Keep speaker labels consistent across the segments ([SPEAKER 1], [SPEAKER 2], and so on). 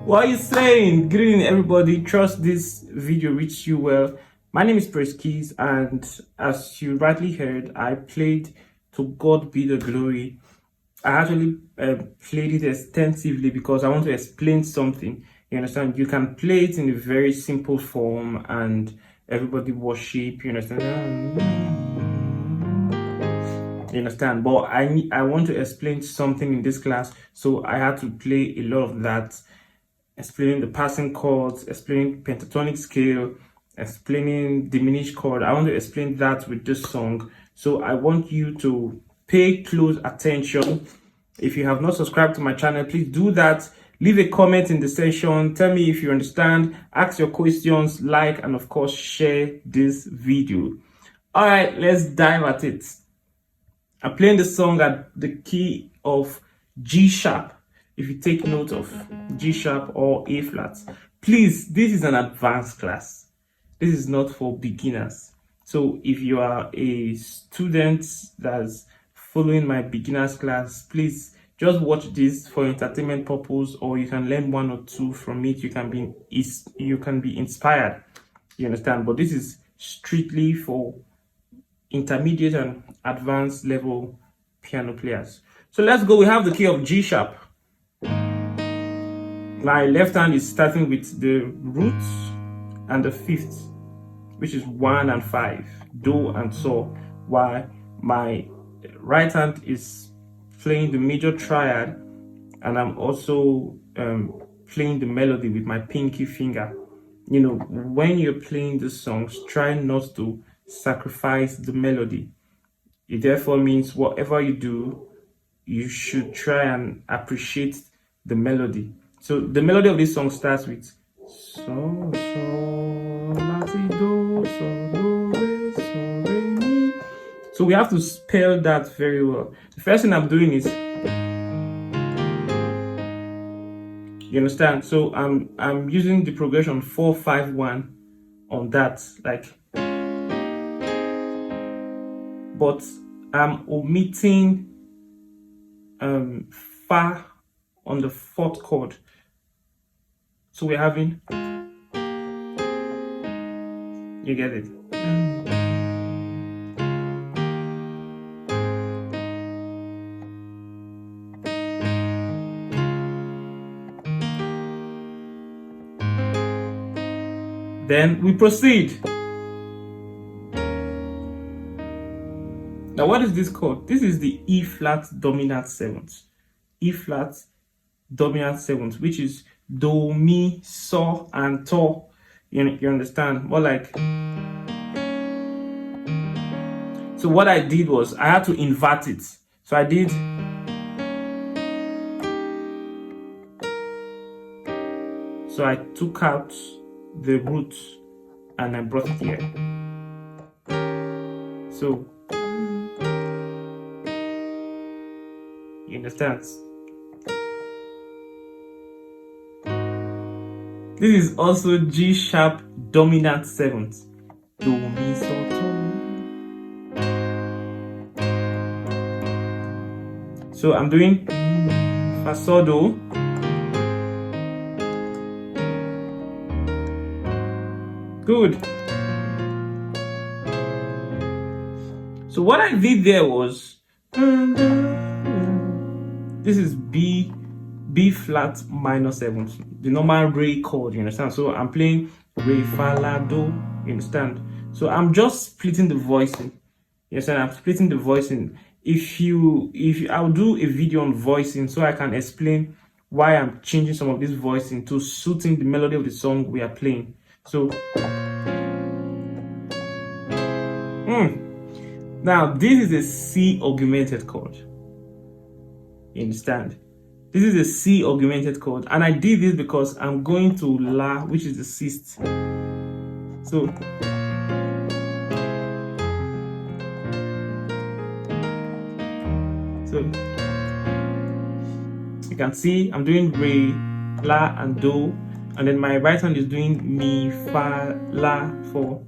[SPEAKER 1] What are you saying? Good evening, everybody. Trust this video reached you well. My name is Praise Keys, and as you rightly heard, I played To God Be the Glory. I actually played it extensively because I want to explain something. You understand? You can play it in a very simple form and everybody worship. You understand? You understand? But I want to explain something in this class, so I had to play a lot of that, explaining the passing chords, explaining pentatonic scale, explaining diminished chord. I want to explain that with this song. So I want you to pay close attention. If you have not subscribed to my channel, please do that. Leave a comment in the section. Tell me if you understand. Ask your questions, like, and of course, share this video. All right, let's dive at it. I'm playing the song at the key of G sharp. If you take note of G sharp or A flat, please, this is an advanced class. This is not for beginners. So if you are a student that's following my beginners class, please just watch this for entertainment purpose, or you can learn one or two from it. You can be inspired. You understand? But this is strictly for intermediate and advanced level piano players. So let's go. We have the key of G sharp. My left hand is starting with the root and the fifth, which is 1 and 5, do and so, while my right hand is playing the major triad, and I'm also playing the melody with my pinky finger. You know, when you're playing the songs, try not to sacrifice the melody. It therefore means whatever you do, you should try and appreciate the melody. So the melody of this song starts with so, la, si, do, so, do, re, so, re, mi. So we have to spell that very well. The first thing I'm doing is, you understand? So I'm using the progression 4-5-1 on that, like, but I'm omitting fa on the fourth chord. So we're having, you get it? Then we proceed. Now, what is this chord? This is the E flat dominant seventh. E flat dominant seventh, which is do, mi, so, and to. You understand? More like. So what I did was I had to invert it. So I did. So I took out the root and I brought it here. So you understand? This is also G sharp dominant seventh. Do, mi, so, to. So I'm doing fa, so, do. Good. So what I did there was, this is B flat minor seventh, the normal Re chord, you understand? So I'm playing Re, fa, la, do, you understand? So I'm just splitting the voicing. You understand? I'm splitting the voicing. If I'll do a video on voicing so I can explain why I'm changing some of this voicing to suiting the melody of the song we are playing. So now this is a C augmented chord. You understand? This is a C augmented chord, and I did this because I'm going to La, which is the sixth. So you can see I'm doing Re, La, and Do, and then my right hand is doing Mi, Fa, La, for,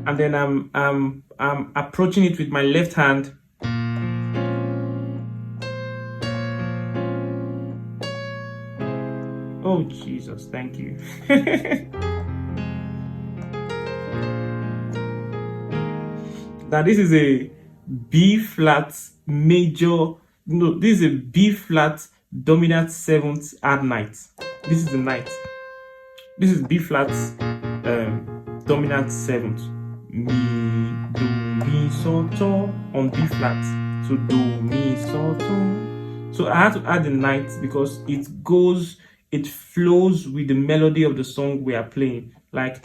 [SPEAKER 1] and then I'm approaching it with my left hand. Oh, Jesus, thank you. Now, this is a B flat major. No, this is a B flat dominant seventh add ninth. This is the ninth. This is B flat dominant seventh. Mi, do, mi, so, to on B flat. So do, mi, so, to. So I had to add the ninth because it flows with the melody of the song we are playing. Like,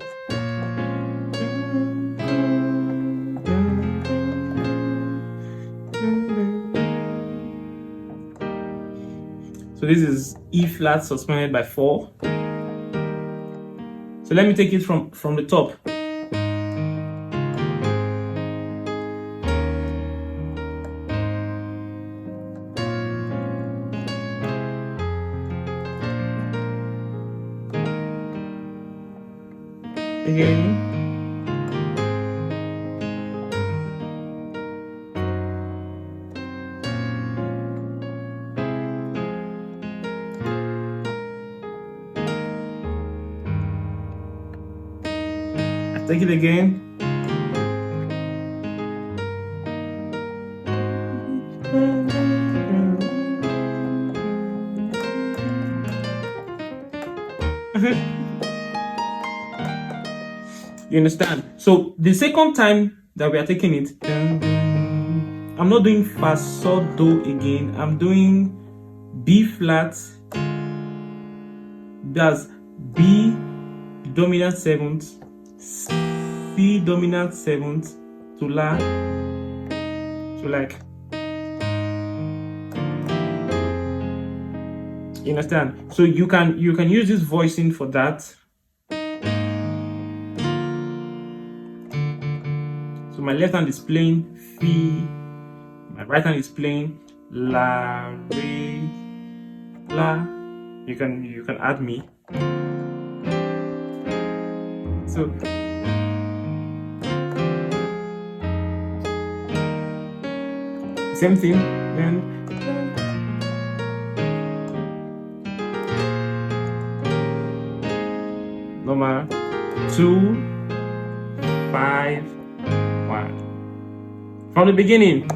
[SPEAKER 1] so this is E flat suspended by 4. So let me take it from the top. Again. I take it again. You understand? So the second time that we are taking it, I'm not doing fa sol do again. I'm doing B flat. That's B dominant seventh, C dominant seventh to La. So like, you understand? So you can use this voicing for that. So my left hand is playing Fi, my right hand is playing La, Re, La. You can add me. So same thing. Then number 2, 5, 1. From the beginning.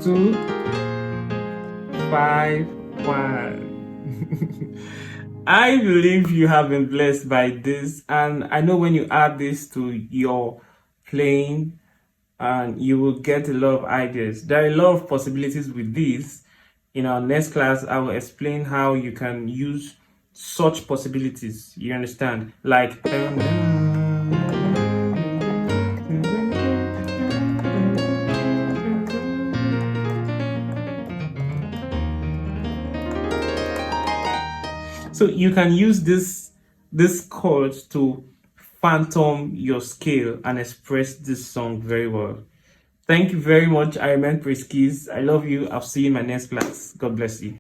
[SPEAKER 1] Two, 5, 1. I believe you have been blessed by this, and I know when you add this to your playing, and you will get a lot of ideas. There are a lot of possibilities with this. In our next class, I will explain how you can use such possibilities. You understand? Like, so you can use this chord to phantom your scale and express this song very well. Thank you very much. I remain Praise Keys. I love you. I'll see you in my next class. God bless you.